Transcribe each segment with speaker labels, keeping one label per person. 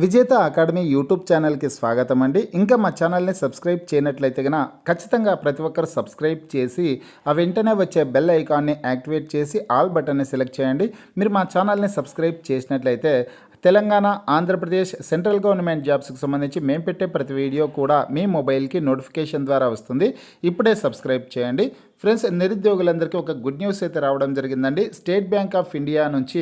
Speaker 1: విజేత academy YouTube ఛానల్కి స్వాగతం అండి. ఇంకా మా ఛానల్ని సబ్స్క్రైబ్ చేయనట్లయితే కనుక ఖచ్చితంగా ప్రతి ఒక్కరు సబ్స్క్రైబ్ చేసి ఆ వెంటనే వచ్చే బెల్ ఐకాన్ని యాక్టివేట్ చేసి ఆల్ బటన్ని సెలెక్ట్ చేయండి. మీరు మా ఛానల్ని సబ్స్క్రైబ్ చేసినట్లయితే తెలంగాణ, ఆంధ్రప్రదేశ్ సెంట్రల్ గవర్నమెంట్ జాబ్స్కి సంబంధించి మేము పెట్టే ప్రతి వీడియో కూడా మీ మొబైల్కి నోటిఫికేషన్ ద్వారా వస్తుంది. ఇప్పుడే సబ్స్క్రైబ్ చేయండి. ఫ్రెండ్స్, నిరుద్యోగులందరికీ ఒక గుడ్ న్యూస్ అయితే రావడం జరిగిందండి. స్టేట్ బ్యాంక్ ఆఫ్ ఇండియా నుంచి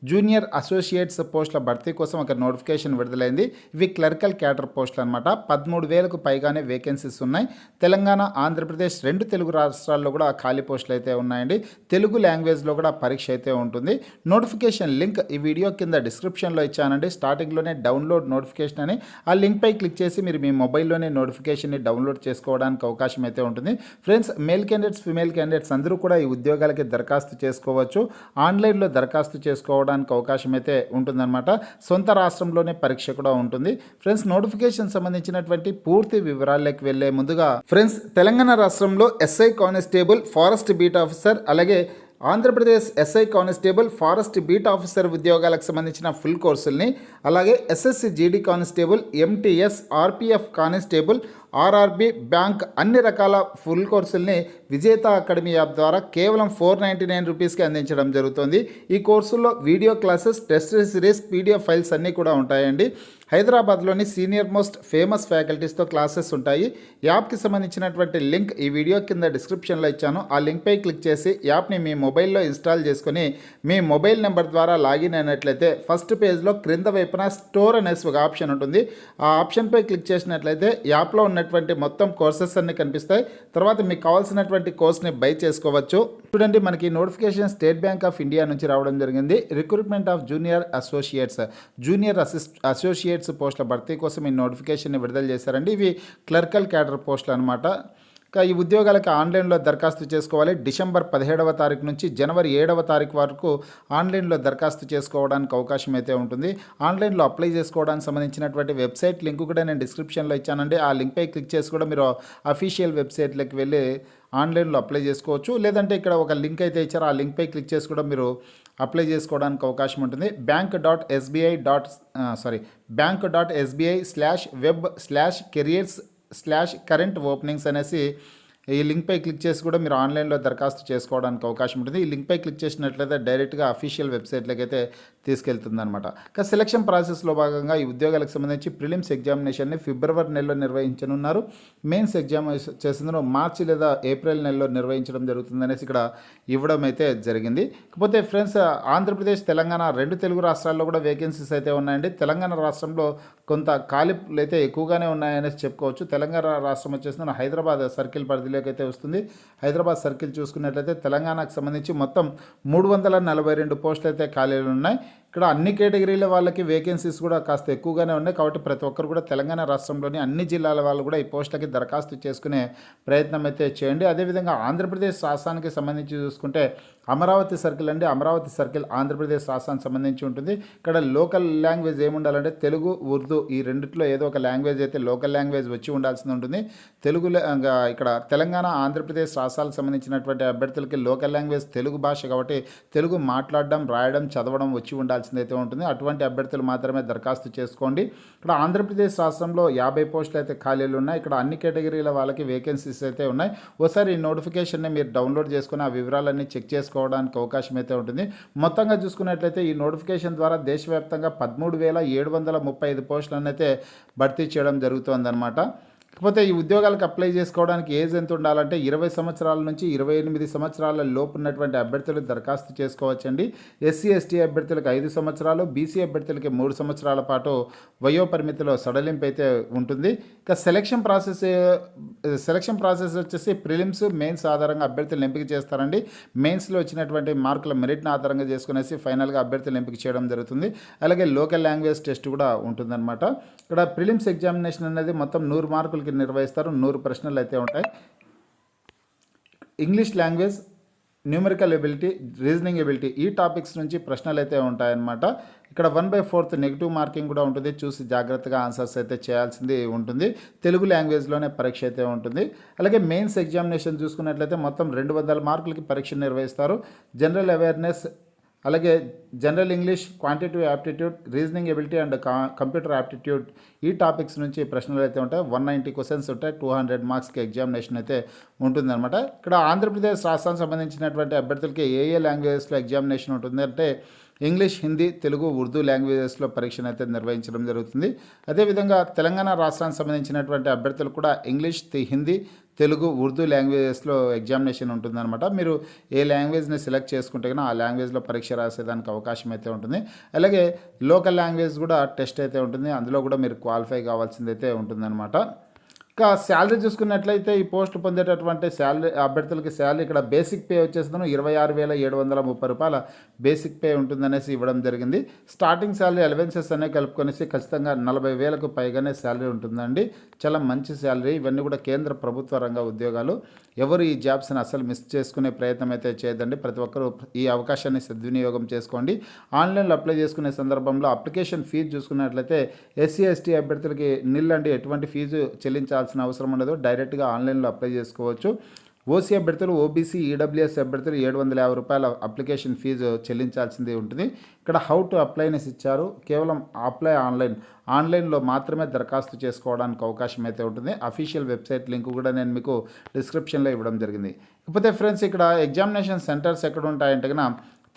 Speaker 1: జూనియర్ అసోసియేట్స్ పోస్టుల భర్తీ కోసం ఒక నోటిఫికేషన్ విడుదలైంది. ఇవి క్లరికల్ క్యాడర్ పోస్టులు అనమాట. 13,000కు పైగానే వేకెన్సీస్ ఉన్నాయి. తెలంగాణ, ఆంధ్రప్రదేశ్ రెండు తెలుగు రాష్ట్రాల్లో కూడా ఖాళీ పోస్టులు అయితే ఉన్నాయండి. తెలుగు లాంగ్వేజ్లో కూడా పరీక్ష అయితే ఉంటుంది. నోటిఫికేషన్ లింక్ ఈ వీడియో కింద డిస్క్రిప్షన్లో ఇచ్చానండి. స్టార్టింగ్లోనే డౌన్లోడ్ నోటిఫికేషన్ అని ఆ లింక్పై క్లిక్ చేసి మీరు మీ మొబైల్లోనే నోటిఫికేషన్ని డౌన్లోడ్ చేసుకోవడానికి అవకాశం అయితే ఉంటుంది. Friends, male candidates, female candidates అందరూ కూడా ఈ ఉద్యోగాలకి దరఖాస్తు చేసుకోవచ్చు. ఆన్లైన్లో దరఖాస్తు చేసుకోవడానికి అవకాశం అయితే ఉంటుందన్నమాట. సొంత రాష్ట్రంలోనే పరీక్ష కూడా ఉంటుంది. ఫ్రెండ్స్, నోటిఫికేషన్ సంబంధించినటువంటి పూర్తి వివరాల్లోకి వెళ్లే ముందుగా ఫ్రెండ్స్, తెలంగాణ రాష్ట్రంలో SI constable, forest beat officer, అలాగే Andhra Pradesh SI constable, forest beat officer ఉద్యోగాలకు సంబంధించిన ఫుల్ కోర్సుల్ని, అలాగే SSC GD constable, MTS, RPF constable, RRB, bank అన్ని రకాల ఫుల్ కోర్సుల్ని విజేత అకాడమీ యాప్ ద్వారా కేవలం 499 రూపీస్కి అందించడం జరుగుతుంది. ఈ కోర్సుల్లో video classes, test series, PDF files అన్నీ కూడా ఉంటాయండి. హైదరాబాద్లోని సీనియర్ మోస్ట్ ఫేమస్ ఫ్యాకల్టీస్తో క్లాసెస్ ఉంటాయి. యాప్కి సంబంధించినటువంటి లింక్ ఈ వీడియో కింద డిస్క్రిప్షన్లో ఇచ్చాను. ఆ లింక్పై క్లిక్ చేసి యాప్ని మీ మొబైల్లో ఇన్స్టాల్ చేసుకొని మీ మొబైల్ నెంబర్ ద్వారా లాగిన్ అయినట్లయితే ఫస్ట్ పేజ్లో క్రింద వైపున స్టోర్ అనేసి ఒక ఆప్షన్ ఉంటుంది. ఆ ఆప్షన్పై క్లిక్ చేసినట్లయితే యాప్లో ఉన్నటువంటి మొత్తం కోర్సెస్ అన్ని కనిపిస్తాయి. తర్వాత మీకు కావాల్సినటువంటి కోర్స్ని బై చేసుకోవచ్చు. చూడండి, మనకి notification state bank of India నుంచి రావడం జరిగింది. రిక్రూట్మెంట్ ఆఫ్ జూనియర్ అసోసియేట్స్ పోస్టుల భర్తీ కోసం ఈ నోటిఫికేషన్ విడుదల చేశారండి. ఇవి క్లర్కల్ క్యాడర్ పోస్టులు అనమాట. ఈ ఉద్యోగాలకి ఆన్లైన్లో దరఖాస్తు చేసుకోవాలి. డిసెంబర్ 17వ తారీఖు నుంచి జనవరి 7వ తారీఖు వరకు ఆన్లైన్లో దరఖాస్తు చేసుకోవడానికి అవకాశం అయితే ఉంటుంది. ఆన్లైన్లో అప్లై చేసుకోవడానికి సంబంధించినటువంటి వెబ్సైట్ లింక్ కూడా నేను డిస్క్రిప్షన్లో ఇచ్చానండి. ఆ లింక్పై క్లిక్ చేసి కూడా మీరు అఫీషియల్ వెబ్సైట్లోకి వెళ్ళి ఆన్లైన్లో అప్లై చేసుకోవచ్చు. లేదంటే ఇక్కడ ఒక లింక్ అయితే ఇచ్చారు. ఆ లింక్పై క్లిక్ చేసి కూడా మీరు అప్లై చేసుకోవడానికి అవకాశం ఉంటుంది. bank.sbi.web/careers/current openings అనేసి ఈ లింక్పై క్లిక్ చేసి కూడా మీరు ఆన్లైన్లో దరఖాస్తు చేసుకోవడానికి అవకాశం ఉంటుంది. ఈ లింక్పై క్లిక్ చేసినట్లయితే డైరెక్ట్గా అఫీషియల్ వెబ్సైట్లోకి అయితే తీసుకెళ్తుంది అనమాట. సెలక్షన్ ప్రాసెస్లో భాగంగా ఈ ఉద్యోగాలకు సంబంధించి ప్రిలిమ్స్ ఎగ్జామినేషన్ని ఫిబ్రవరి నెలలో నిర్వహించనున్నారు. మెయిన్స్ ఎగ్జామ్ చేసిందో మార్చి లేదా ఏప్రిల్ నెలలో నిర్వహించడం జరుగుతుందనేసి ఇక్కడ ఇవ్వడం అయితే జరిగింది. కాకపోతే ఫ్రెండ్స్, ఆంధ్రప్రదేశ్, తెలంగాణ రెండు తెలుగు రాష్ట్రాల్లో కూడా వేకెన్సీస్ అయితే ఉన్నాయండి. తెలంగాణ రాష్ట్రంలో కొంత ఖాళీలు అయితే ఎక్కువగానే ఉన్నాయనేసి చెప్పుకోవచ్చు. తెలంగాణ రాష్ట్రం వచ్చేసిన హైదరాబాద్ సర్కిల్ పరిధిలోకి అయితే వస్తుంది. హైదరాబాద్ సర్కిల్ చూసుకున్నట్లయితే తెలంగాణకు సంబంధించి మొత్తం 342 పోస్టులు అయితే ఖాళీలు ఉన్నాయి. ఇక్కడ అన్ని కేటగిరీల వాళ్ళకి వేకెన్సీస్ కూడా కాస్త ఎక్కువగానే ఉన్నాయి. కాబట్టి ప్రతి ఒక్కరు కూడా తెలంగాణ రాష్ట్రంలోని అన్ని జిల్లాల వాళ్ళు కూడా ఈ పోస్టులకి దరఖాస్తు చేసుకునే ప్రయత్నం అయితే చేయండి. అదేవిధంగా ఆంధ్రప్రదేశ్ రాష్ట్రానికి సంబంధించి చూసుకుంటే అమరావతి సర్కిల్ అండి. అమరావతి సర్కిల్ ఆంధ్రప్రదేశ్ రాష్ట్రానికి సంబంధించి ఉంటుంది. ఇక్కడ లోకల్ లాంగ్వేజ్ ఏముండాలంటే తెలుగు, ఉర్దూ ఈ రెండిట్లో ఏదో ఒక లాంగ్వేజ్ అయితే లోకల్ లాంగ్వేజ్ వచ్చి ఉండాల్సి ఉంటుంది. ఇక్కడ తెలంగాణ, ఆంధ్రప్రదేశ్ రాష్ట్రాలకు సంబంధించినటువంటి అభ్యర్థులకి లోకల్ లాంగ్వేజ్ తెలుగు భాష కాబట్టి తెలుగు మాట్లాడడం, రాయడం, చదవడం వచ్చి ఉండాల్సిందైతే ఉంటుంది. అటువంటి అభ్యర్థులు మాత్రమే దరఖాస్తు చేసుకోండి. ఇక్కడ ఆంధ్రప్రదేశ్ రాష్ట్రంలో 50 పోస్టులు అయితే ఖాళీలు ఉన్నాయి. ఇక్కడ అన్ని కేటగిరీల వాళ్ళకి వేకెన్సీస్ అయితే ఉన్నాయి. ఒకసారి ఈ నోటిఫికేషన్ని మీరు డౌన్లోడ్ చేసుకుని ఆ వివరాలన్నీ చెక్ చేసుకోవడానికి అవకాశం అయితే ఉంటుంది. మొత్తంగా చూసుకున్నట్లయితే ఈ నోటిఫికేషన్ ద్వారా దేశవ్యాప్తంగా 13,735 పోస్టులను అయితే భర్తీ చేయడం జరుగుతుందన్నమాట. కాకపోతే ఈ ఉద్యోగాలకు అప్లై చేసుకోవడానికి ఏజ్ ఎంత ఉండాలంటే 20 సంవత్సరాల నుంచి 28 సంవత్సరాల లోపు ఉన్నటువంటి అభ్యర్థులు దరఖాస్తు చేసుకోవచ్చండి. ఎస్సీ, ఎస్టీ అభ్యర్థులకు 5 సంవత్సరాలు, బీసీ అభ్యర్థులకి 3 సంవత్సరాల పాటు వయోపరిమితిలో సడలింపు అయితే ఉంటుంది. ఇక సెలక్షన్ ప్రాసెస్ వచ్చేసి ప్రిలిమ్స్, మెయిన్స్ ఆధారంగా అభ్యర్థులను ఎంపిక చేస్తారండి. మెయిన్స్లో వచ్చినటువంటి మార్కుల మెరిట్ని ఆధారంగా చేసుకునేసి ఫైనల్గా అభ్యర్థులను ఎంపిక చేయడం జరుగుతుంది. అలాగే లోకల్ లాంగ్వేజ్ టెస్ట్ కూడా ఉంటుందన్నమాట. ఇక్కడ ప్రిలిమ్స్ ఎగ్జామినేషన్ అనేది మొత్తం 100 మార్కులకి నిర్వహిస్తారు. 100 ప్రశ్నలు అయితే ఉంటాయి. English language, numerical ability, reasoning ability ఈ టాపిక్స్ నుంచి ప్రశ్నలు అయితే ఉంటాయన్నమాట. ఇక్కడ 1/4 నెగిటివ్ మార్కింగ్ కూడా ఉంటుంది. చూసి జాగ్రత్తగా ఆన్సర్స్ అయితే చేయాల్సింది ఉంటుంది. తెలుగు లాంగ్వేజ్లోనే పరీక్ష అయితే ఉంటుంది. అలాగే మెయిన్స్ ఎగ్జామినేషన్ చూసుకున్నట్లయితే మొత్తం 200 మార్కులకి పరీక్ష నిర్వహిస్తారు. జనరల్ అవేర్నెస్, అలాగే general English, quantitative aptitude, reasoning ability and computer aptitude ఈ టాపిక్స్ నుంచి ప్రశ్నలు అయితే ఉంటాయి. 190 క్వశ్చన్స్ ఉంటాయి. 200 మార్క్స్కి ఎగ్జామినేషన్ అయితే ఉంటుందన్నమాట. ఇక్కడ ఆంధ్రప్రదేశ్ రాష్ట్రానికి సంబంధించినటువంటి అభ్యర్థులకి ఏ లాంగ్వేజెస్లో ఎగ్జామినేషన్ ఉంటుంది అంటే ఇంగ్లీష్, హిందీ, తెలుగు, ఉర్దూ లాంగ్వేజెస్లో పరీక్షను అయితే నిర్వహించడం జరుగుతుంది. అదేవిధంగా తెలంగాణ రాష్ట్రానికి సంబంధించినటువంటి అభ్యర్థులు కూడా ఇంగ్లీష్, హిందీ, తెలుగు, ఉర్దూ లాంగ్వేజెస్లో ఎగ్జామినేషన్ ఉంటుందన్నమాట. మీరు ఏ లాంగ్వేజ్ని సెలెక్ట్ చేసుకుంటే కన్నా ఆ లాంగ్వేజ్లో పరీక్ష రాసేదానికి అవకాశం అయితే ఉంటుంది. అలాగే లోకల్ లాంగ్వేజ్ కూడా టెస్ట్ అయితే ఉంటుంది. అందులో కూడా మీరు క్వాలిఫై కావాల్సిందైతే ఉంటుందన్నమాట. ఇంకా శాలరీ చూసుకున్నట్లయితే ఈ పోస్ట్ పొందేటటువంటి శాలరీ అభ్యర్థులకి శాలరీ ఇక్కడ బేసిక్ పే వచ్చేసిందను 26,730 రూపాయల బేసిక్ పే ఉంటుందనేసి ఇవ్వడం జరిగింది. స్టార్టింగ్ శాలరీ అలవెన్సెస్ అనేవి కలుపుకొనేసి ఖచ్చితంగా 40,000కు పైగానే శాలరీ ఉంటుందండి. చాలా మంచి శాలరీ. ఇవన్నీ కూడా కేంద్ర ప్రభుత్వ రంగ ఉద్యోగాలు. ఎవరు ఈ జాబ్స్ని అసలు మిస్ చేసుకునే ప్రయత్నం అయితే చేయదండి. ప్రతి ఒక్కరూ ఈ అవకాశాన్ని సద్వినియోగం చేసుకోండి. ఆన్లైన్లో అప్లై చేసుకునే సందర్భంలో అప్లికేషన్ ఫీజు చూసుకున్నట్లయితే SC, ST అభ్యర్థులకి అండి, ఎటువంటి ఫీజు చెల్లించాల్సిన అవసరం ఉండదు. డైరెక్ట్గా ఆన్లైన్లో అప్లై చేసుకోవచ్చు. ఓసీ అభ్యర్థులు, OBC, EWS అభ్యర్థులు 750 రూపాయల అప్లికేషన్ ఫీజు చెల్లించాల్సింది ఉంటుంది. ఇక్కడ హౌ టు అప్లైనెస్ ఇచ్చారు. కేవలం అప్లై ఆన్లైన్లో మాత్రమే దరఖాస్తు చేసుకోవడానికి అవకాశం అయితే ఉంటుంది. అఫీషియల్ వెబ్సైట్ లింక్ కూడా నేను మీకు డిస్క్రిప్షన్లో ఇవ్వడం జరిగింది. ఇకపోతే ఫ్రెండ్స్ ఇక్కడ ఎగ్జామినేషన్ సెంటర్స్ ఎక్కడ ఉంటాయంటే కన్నా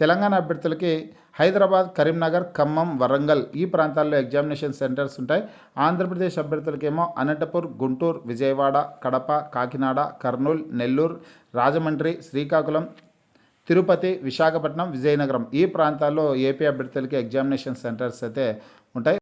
Speaker 1: తెలంగాణ అభ్యర్థులకి హైదరాబాద్, కరీంనగర్, ఖమ్మం, వరంగల్ ఈ ప్రాంతాల్లో ఎగ్జామినేషన్ సెంటర్స్ ఉంటాయి. ఆంధ్రప్రదేశ్ అభ్యర్థులకేమో అనంతపూర్, గుంటూరు, విజయవాడ, కడప, కాకినాడ, కర్నూలు, నెల్లూరు, రాజమండ్రి, శ్రీకాకుళం, తిరుపతి, విశాఖపట్నం, విజయనగరం ఈ ప్రాంతాల్లో ఏపీ అభ్యర్థులకి ఎగ్జామినేషన్ సెంటర్స్ అయితే ఉంటాయి.